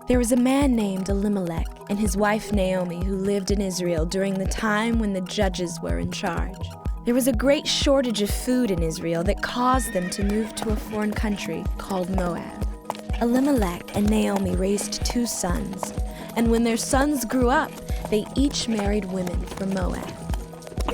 There was a man named Elimelech and his wife Naomi who lived in Israel during the time when the judges were in charge. There was a great shortage of food in Israel that caused them to move to a foreign country called Moab. Elimelech and Naomi raised 2 sons, and when their sons grew up, they each married women from Moab.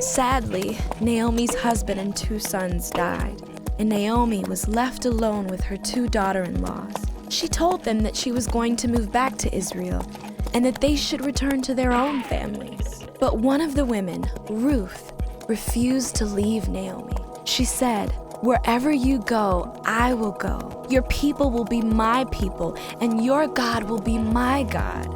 Sadly, Naomi's husband and 2 sons died, and Naomi was left alone with her 2 daughter-in-laws. She told them that she was going to move back to Israel and that they should return to their own families. But one of the women, Ruth, refused to leave Naomi. She said, "Wherever you go, I will go. Your people will be my people, and your God will be my God."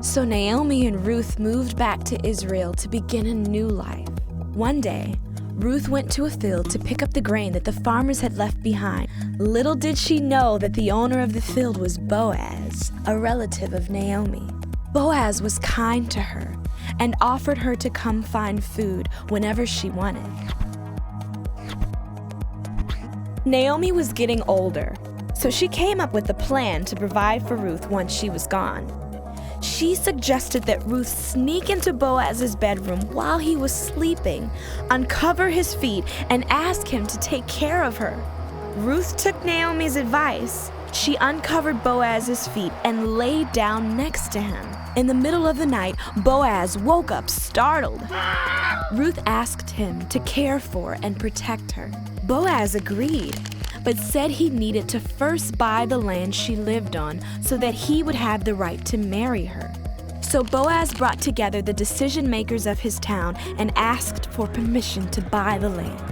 So Naomi and Ruth moved back to Israel to begin a new life. One day, Ruth went to a field to pick up the grain that the farmers had left behind. Little did she know that the owner of the field was Boaz, a relative of Naomi. Boaz was kind to her and offered her to come find food whenever she wanted. Naomi was getting older, so she came up with a plan to provide for Ruth once she was gone. She suggested that Ruth sneak into Boaz's bedroom while he was sleeping, uncover his feet, and ask him to take care of her. Ruth took Naomi's advice. She uncovered Boaz's feet and laid down next to him. In the middle of the night, Boaz woke up startled. Ruth asked him to care for and protect her. Boaz agreed, but said he needed to first buy the land she lived on so that he would have the right to marry her. So Boaz brought together the decision makers of his town and asked for permission to buy the land.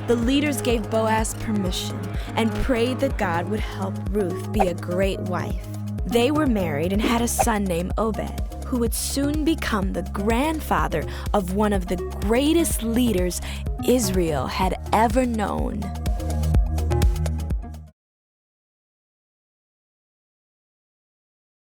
The leaders gave Boaz permission and prayed that God would help Ruth be a great wife. They were married and had a son named Obed, who would soon become the grandfather of one of the greatest leaders Israel had ever known.